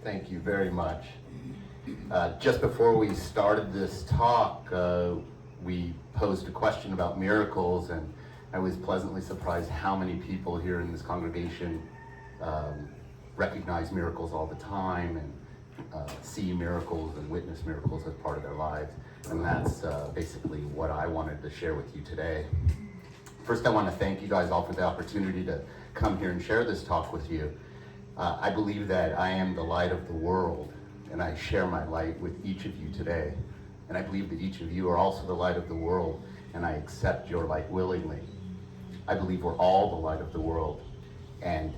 Thank you very much. Just before we started this talk, we posed a question about miracles, and I was pleasantly surprised how many people here in this congregation recognize miracles all the time and see miracles and witness miracles as part of their lives. And that's basically what I wanted to share with you today. First, I want to thank you guys all for the opportunity to come here and share this talk with you. I believe that I am the light of the world, and I share my light with each of you today. And I believe that each of you are also the light of the world, and I accept your light willingly. I believe we're all the light of the world, and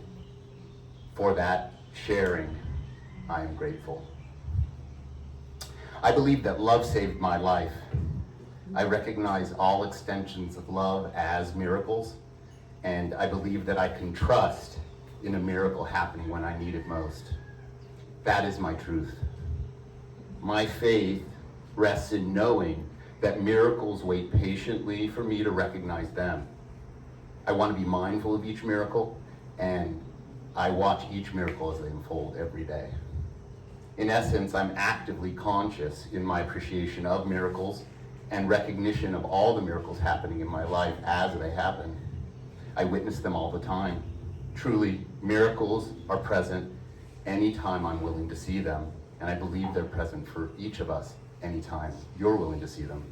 for that sharing, I am grateful. I believe that love saved my life. I recognize all extensions of love as miracles, and I believe that I can trust in a miracle happening when I need it most. That is my truth. My faith rests in knowing that miracles wait patiently for me to recognize them. I want to be mindful of each miracle, and I watch each miracle as they unfold every day. In essence, I'm actively conscious in my appreciation of miracles and recognition of all the miracles happening in my life as they happen. I witness them all the time. Truly, miracles are present anytime I'm willing to see them, and I believe they're present for each of us anytime you're willing to see them.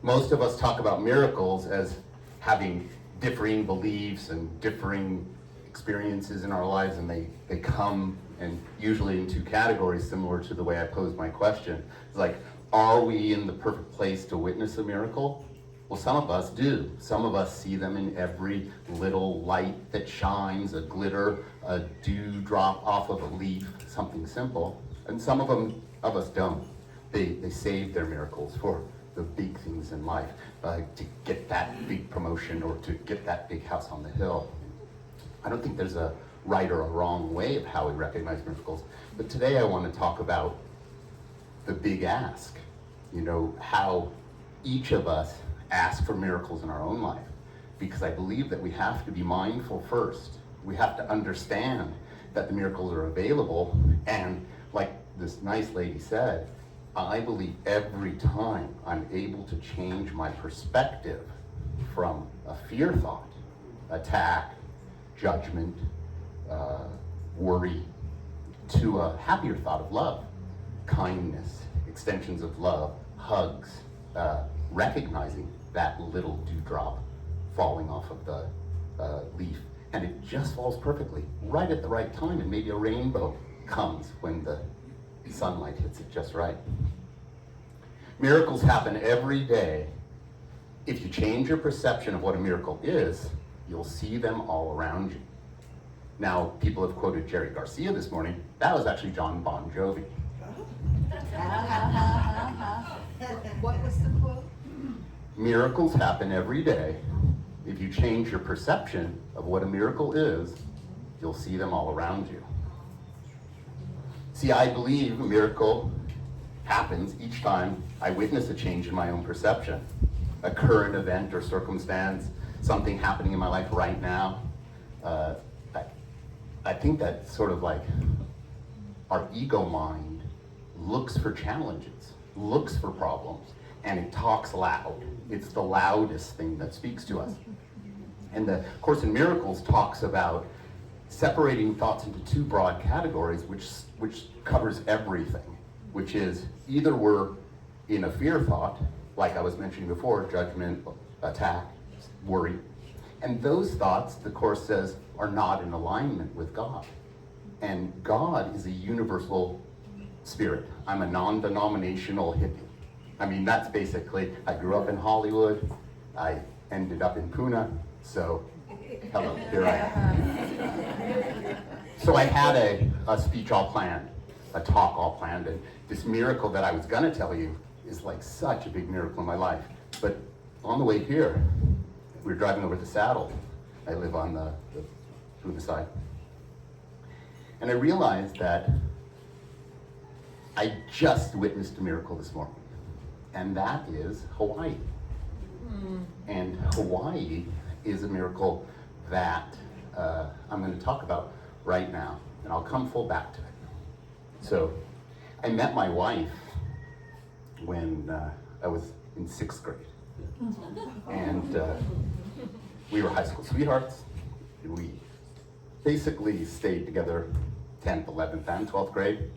Most of us talk about miracles as having differing beliefs and differing experiences in our lives, and they come and usually in two categories, similar to the way I posed my question. It's like, are we in the perfect place to witness a miracle? Well, some of us do. Some of us see them in every little light that shines, a glitter, a dewdrop off of a leaf, something simple. And some of us don't. They save their miracles for the big things in life, to get that big promotion or to get that big house on the hill. I don't think there's a right or a wrong way of how we recognize miracles, but today I want to talk about the big ask. You know, how each of us ask for miracles in our own life, because I believe that we have to be mindful first. We have to understand that the miracles are available, and like this nice lady said, I believe every time I'm able to change my perspective from a fear thought, attack, judgment, worry, to a happier thought of love, kindness, extensions of love, hugs, recognizing that little dewdrop falling off of the leaf, and it just falls perfectly, right at the right time, and maybe a rainbow comes when the sunlight hits it just right. Miracles happen every day. If you change your perception of what a miracle is, you'll see them all around you. Now, people have quoted Jerry Garcia this morning. That was actually John Bon Jovi. What was the quote? Miracles happen every day. If you change your perception of what a miracle is, you'll see them all around you. See, I believe a miracle happens each time I witness a change in my own perception. A current event or circumstance, something happening in my life right now. I think that sort of like our ego mind looks for challenges, looks for problems, and it talks loud. It's the loudest thing that speaks to us. And the Course in Miracles talks about separating thoughts into two broad categories, which covers everything, which is either we're in a fear thought, like I was mentioning before, judgment, attack, worry. And those thoughts, the Course says, are not in alignment with God. And God is a universal spirit. I'm a non-denominational hippie. I mean, that's basically, I grew up in Hollywood, I ended up in Pune, so hello, here I am. So I had a speech all planned, a talk all planned, and this miracle that I was gonna tell you is like such a big miracle in my life. But on the way here, we were driving over the Saddle. I live on the Pune side. And I realized that I just witnessed a miracle this morning, and that is Hawaii. And Hawaii is a miracle that I'm going to talk about right now, and I'll come full back to it. So I met my wife when I was in 6th grade. And we were high school sweethearts. We basically stayed together 10th, 11th, and 12th grade.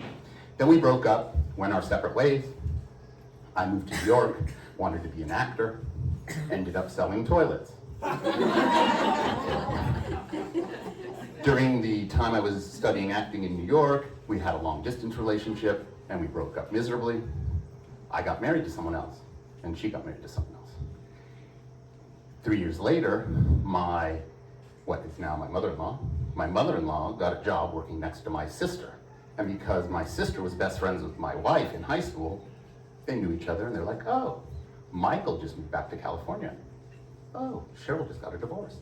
Then we broke up, went our separate ways. I moved to New York, wanted to be an actor, ended up selling toilets. During the time I was studying acting in New York, we had a long distance relationship and we broke up miserably. I got married to someone else and she got married to someone else. 3 years later, what is now my mother-in-law got a job working next to my sister. And because my sister was best friends with my wife in high school, they knew each other and they're like, oh, Michael just moved back to California. Oh, Cheryl just got a divorce.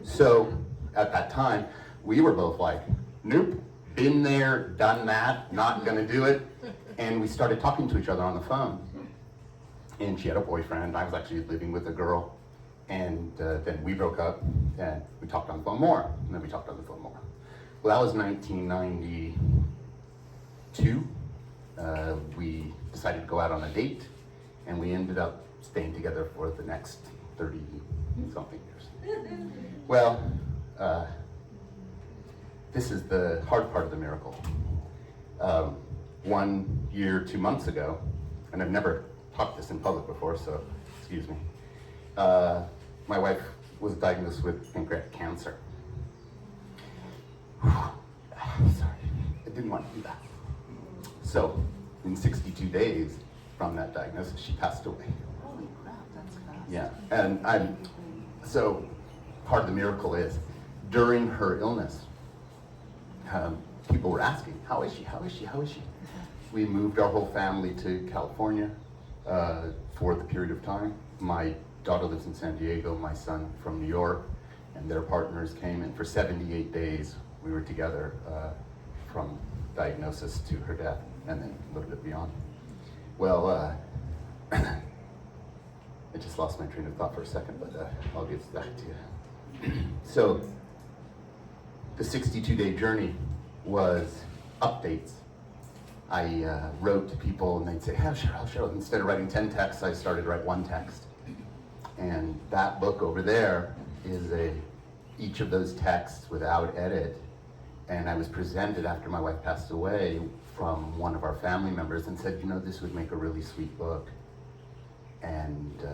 So at that time, we were both like, nope, been there, done that, not gonna do it. And we started talking to each other on the phone. And she had a boyfriend, I was actually living with a girl. And then we broke up and we talked on the phone more, and then we talked on the phone more. Well, that was 1992. We decided to go out on a date, and we ended up staying together for the next 30-something years. Well, this is the hard part of the miracle. 1 year, 2 months ago, and I've never talked this in public before, so excuse me. My wife was diagnosed with pancreatic cancer. Sorry, I didn't want to do that. So, in 62 days from that diagnosis, she passed away. Holy crap, that's fast. Yeah, and so part of the miracle is, during her illness, people were asking, how is she, how is she, how is she? We moved our whole family to California for the period of time. My daughter lives in San Diego, my son from New York, and their partners came, and for 78 days we were together from diagnosis to her death, and then a little bit beyond. Well, I just lost my train of thought for a second, but I'll get back to you. So, the 62-day journey was updates. I wrote to people and they'd say, how Cheryl. Instead of writing 10 texts, I started to write 1 text. And that book over there is each of those texts without edit. And I was presented after my wife passed away from one of our family members and said, you know, this would make a really sweet book. And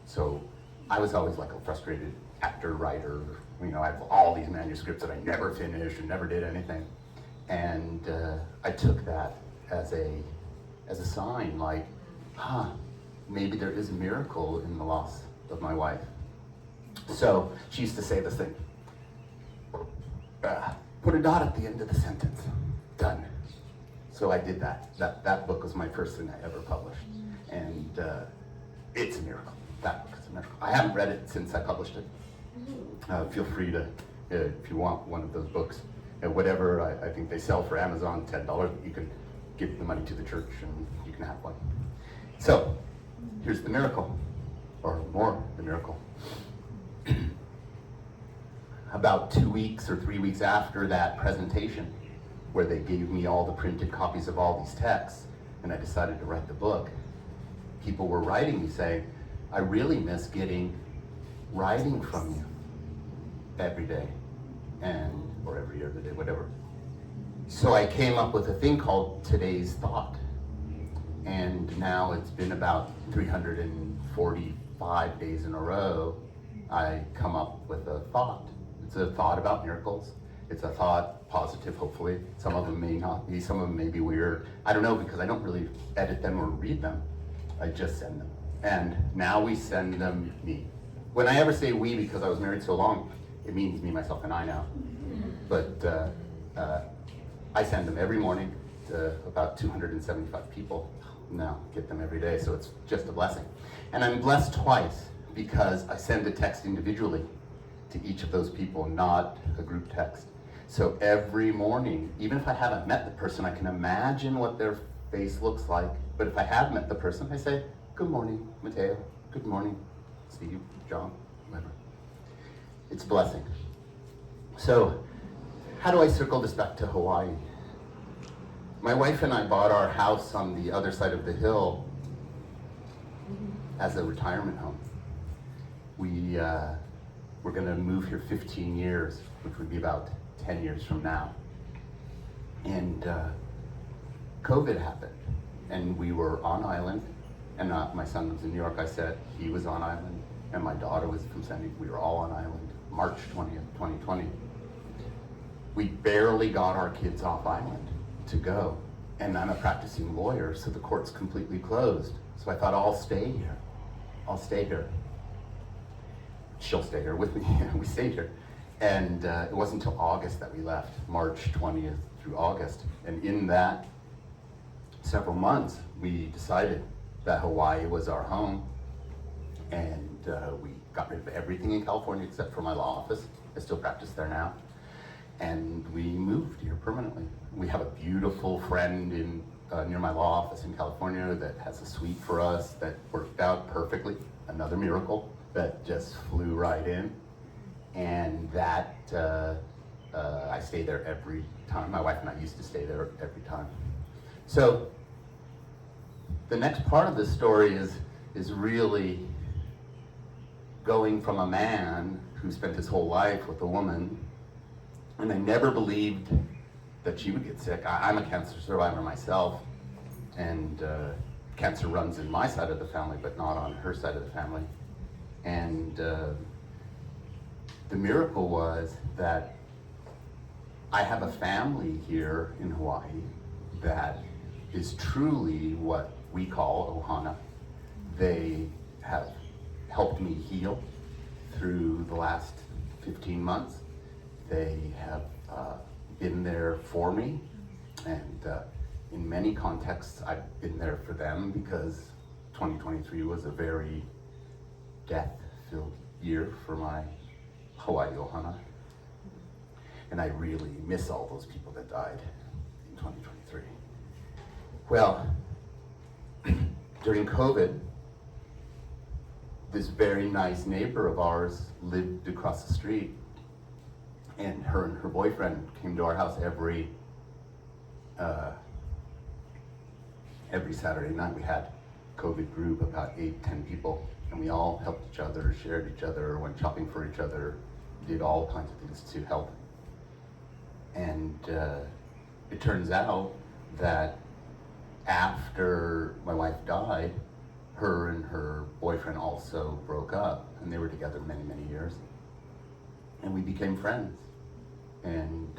so I was always like a frustrated actor, writer. You know, I have all these manuscripts that I never finished and never did anything. And I took that as a sign, like, maybe there is a miracle in the loss of my wife. So she used to say this thing, put a dot at the end of the sentence, done. So I did that. That book was my first thing I ever published. And it's a miracle. That book is a miracle. I haven't read it since I published it. Feel free to, if you want one of those books, whatever, I think they sell for Amazon, $10, you can give the money to the church and you can have one. So, here's the miracle, or more the miracle. About 2 weeks or 3 weeks after that presentation, where they gave me all the printed copies of all these texts, and I decided to write the book, people were writing me saying, I really miss writing from you every day, or every other day, whatever. So I came up with a thing called Today's Thought. And now it's been about 345 days in a row, I come up with a thought. It's a thought about miracles. It's a thought, positive, hopefully. Some of them may not be, some of them may be weird. I don't know, because I don't really edit them or read them. I just send them. And now we send them me. When I ever say we, because I was married so long, it means me, myself, and I now. But I send them every morning to about 275 people. Now, get them every day, so it's just a blessing. And I'm blessed twice, because I send a text individually to each of those people, not a group text. So every morning, even if I haven't met the person, I can imagine what their face looks like. But if I have met the person, I say, good morning, Mateo. Good morning, Steve, John, whoever. It's a blessing. So, how do I circle this back to Hawaii? My wife and I bought our house on the other side of the hill as a retirement home. We're going to move here 15 years, which would be about 10 years from now. And COVID happened, and we were on island, and my son was in New York, I said, he was on island, and my daughter was from San Diego. We were all on island, March 20th, 2020. We barely got our kids off island to go, and I'm a practicing lawyer, so the court's completely closed. So I thought, I'll stay here. I'll stay here. She'll stay here with me. We stayed here. And it wasn't until August that we left, March 20th through August. And in that several months, we decided that Hawaii was our home. And we got rid of everything in California except for my law office. I still practice there now. And we moved here permanently. We have a beautiful friend in near my law office in California that has a suite for us that worked out perfectly. Another miracle that just flew right in. And that, I stay there every time. My wife and I used to stay there every time. So the next part of this story is really going from a man who spent his whole life with a woman, and I never believed that she would get sick. I'm a cancer survivor myself, and cancer runs in my side of the family, but not on her side of the family. And the miracle was that I have a family here in Hawaii that is truly what we call Ohana. They have helped me heal through the last 15 months. They have been there for me, and in many contexts I've been there for them, because 2023 was a very death-filled year for my Hawaii Ohana, and I really miss all those people that died in 2023. Well, during COVID, this very nice neighbor of ours lived across the street, and her boyfriend came to our house every Saturday night. We had a COVID group, about 8-10 people, and we all helped each other, shared each other, went shopping for each other, did all kinds of things to help. And it turns out that after my wife died, her and her boyfriend also broke up, and they were together many, many years. And we became friends. And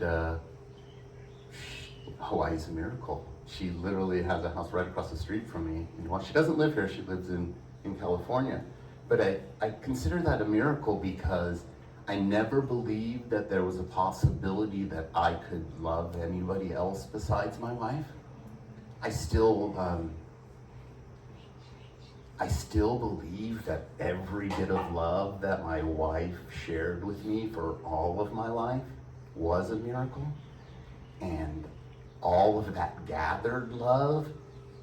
Hawaii's a miracle. She literally has a house right across the street from me. Well, she doesn't live here, she lives in California. But I consider that a miracle because I never believed that there was a possibility that I could love anybody else besides my wife. I still believe that every bit of love that my wife shared with me for all of my life was a miracle. And all of that gathered love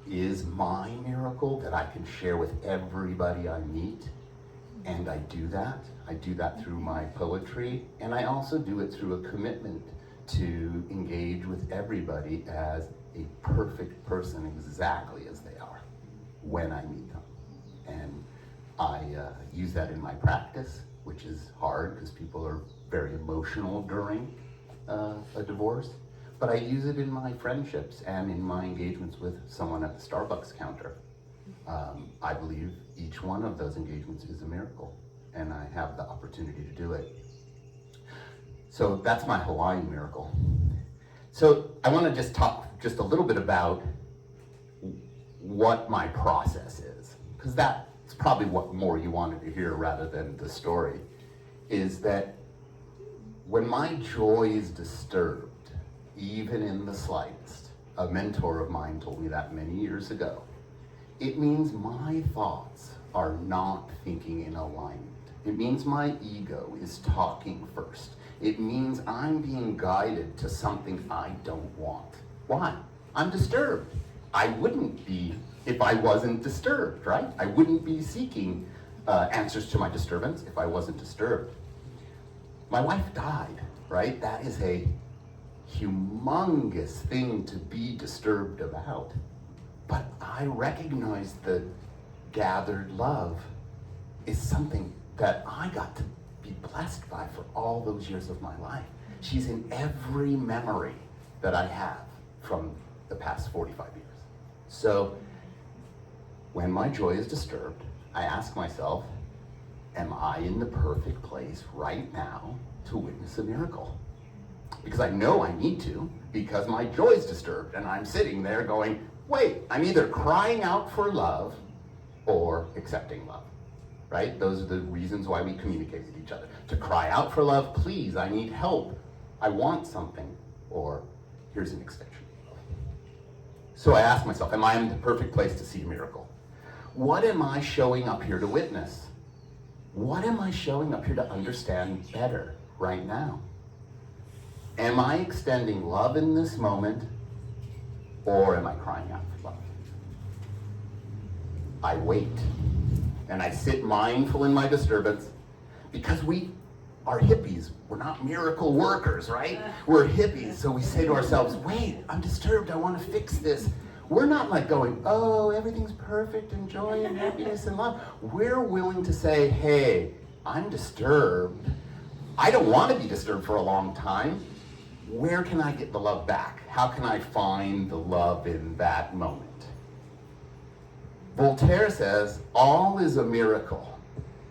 is my miracle that I can share with everybody I meet. And I do that. I do that through my poetry, and I also do it through a commitment to engage with everybody as a perfect person exactly as they are when I meet them. And I use that in my practice, which is hard because people are very emotional during a divorce. But I use it in my friendships and in my engagements with someone at the Starbucks counter. I believe each one of those engagements is a miracle, and I have the opportunity to do it. So that's my Hawaiian miracle. So I want to just talk just a little bit about what my process is, because that's probably what more you wanted to hear rather than the story, is that when my joy is disturbed, even in the slightest, a mentor of mine told me that many years ago, it means my thoughts are not thinking in alignment. It means my ego is talking first. It means I'm being guided to something I don't want. Why? I'm disturbed. I wouldn't be if I wasn't disturbed, right? I wouldn't be seeking answers to my disturbance if I wasn't disturbed. My wife died, right? That is a humongous thing to be disturbed about. But I recognize that gathered love is something that I got to be blessed by for all those years of my life. She's in every memory that I have from the past 45 years. So when my joy is disturbed, I ask myself, am I in the perfect place right now to witness a miracle? Because I know I need to, because my joy is disturbed, and I'm sitting there going, wait, I'm either crying out for love or accepting love, right? Those are the reasons why we communicate with each other. To cry out for love, please, I need help, I want something, or here's an extension. So I ask myself, am I in the perfect place to see a miracle? What am I showing up here to witness? What am I showing up here to understand better right now? Am I extending love in this moment, or am I crying out for love? I wait, and I sit mindful in my disturbance, because we are hippies. We're not miracle workers, right? We're hippies, so we say to ourselves, wait, I'm disturbed, I want to fix this. We're not like going, oh, everything's perfect and joy and happiness and love. We're willing to say, hey, I'm disturbed. I don't want to be disturbed for a long time. Where can I get the love back? How can I find the love in that moment? Voltaire says, all is a miracle.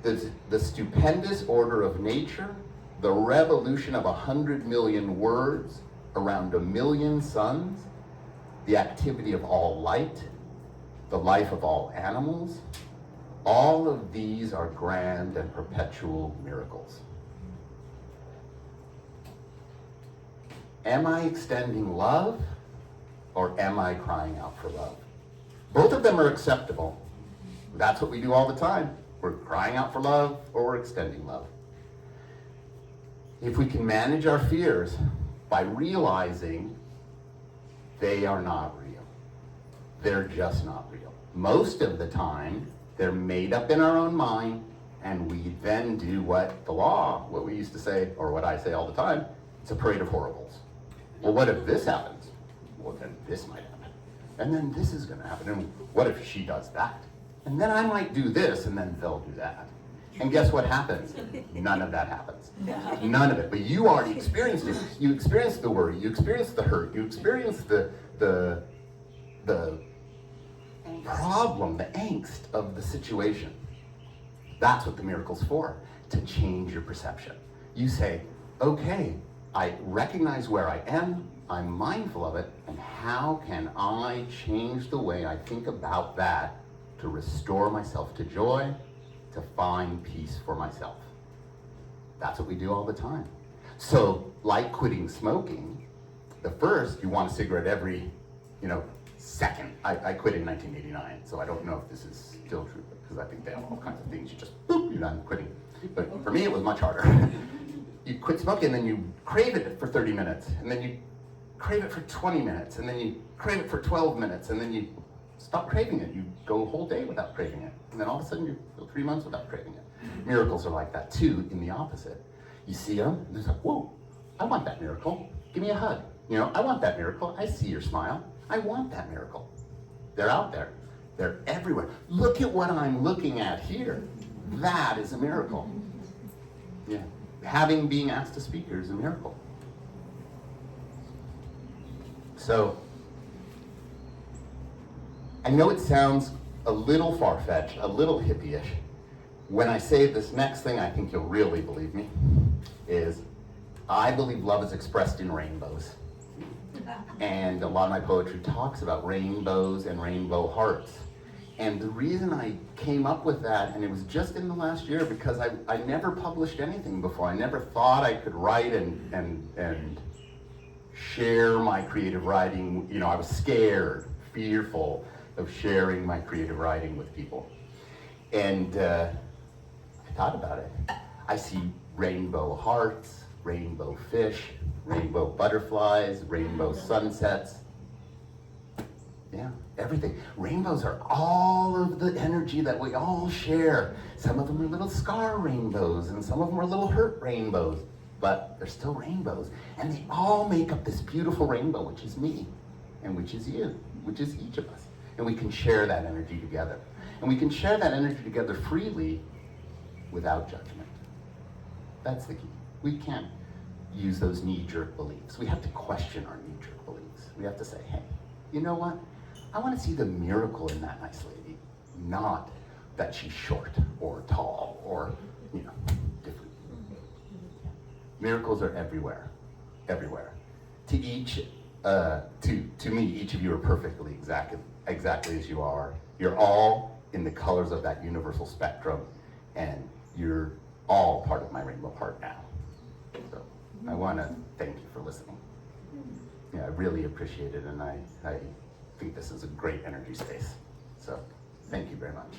The stupendous order of nature, the revolution of 100 million words around 1 million suns, the activity of all light, the life of all animals, all of these are grand and perpetual miracles. Am I extending love, or am I crying out for love? Both of them are acceptable. That's what we do all the time. We're crying out for love, or we're extending love. If we can manage our fears by realizing they are not real. They're just not real. Most of the time, they're made up in our own mind, and we then do what we used to say, or what I say all the time, it's a parade of horribles. Well, what if this happens? Well, then this might happen. And then this is gonna happen, and what if she does that? And then I might do this, and then they'll do that. And guess what happens? None of that happens. None of it. But you already experienced it. You experienced the worry. You experienced the hurt. You experienced the problem, the angst of the situation. That's what the miracle's for, to change your perception. You say, okay, I recognize where I am, I'm mindful of it, and how can I change the way I think about that to restore myself to joy, to find peace for myself? That's what we do all the time. So, like quitting smoking, the first, you want a cigarette every, second. I quit in 1989, so I don't know if this is still true, because I think they have all kinds of things. You just, boop, you're done quitting. But for me, it was much harder. You quit smoking, and then you crave it for 30 minutes, and then you crave it for 20 minutes, and then you crave it for 12 minutes, and then you stop craving it. You go a whole day without craving it, and then all of a sudden you go 3 months without craving it. Miracles are like that too, in the opposite. You see them, and it's like, whoa, I want that miracle. Give me a hug. I want that miracle. I see your smile. I want that miracle. They're out there. They're everywhere. Look at what I'm looking at here. That is a miracle. Yeah. Being asked to speak here is a miracle. So, I know it sounds a little far-fetched, a little hippie-ish. When I say this next thing, I think you'll really believe me, is I believe love is expressed in rainbows. And a lot of my poetry talks about rainbows and rainbow hearts. And the reason I came up with that, and it was just in the last year, because I never published anything before. I never thought I could write and share my creative writing. I was scared, fearful of sharing my creative writing with people. And I thought about it. I see rainbow hearts, rainbow fish, rainbow butterflies, rainbow sunsets. Yeah, everything. Rainbows are all of the energy that we all share. Some of them are little scar rainbows, and some of them are little hurt rainbows. but they're still rainbows. And they all make up this beautiful rainbow, which is me, and which is you, which is each of us. And we can share that energy together. And we can share that energy together freely without judgment. That's the key. We can't use those knee-jerk beliefs. We have to question our knee-jerk beliefs. We have to say, hey, you know what? I want to see the miracle in that nice lady, not that she's short or tall or, different. Miracles are everywhere, everywhere. To me, each of you are perfectly exactly as you are. You're all in the colors of that universal spectrum, and you're all part of my rainbow heart now. So I want to thank you for listening. Yeah, I really appreciate it, and I think this is a great energy space. So thank you very much.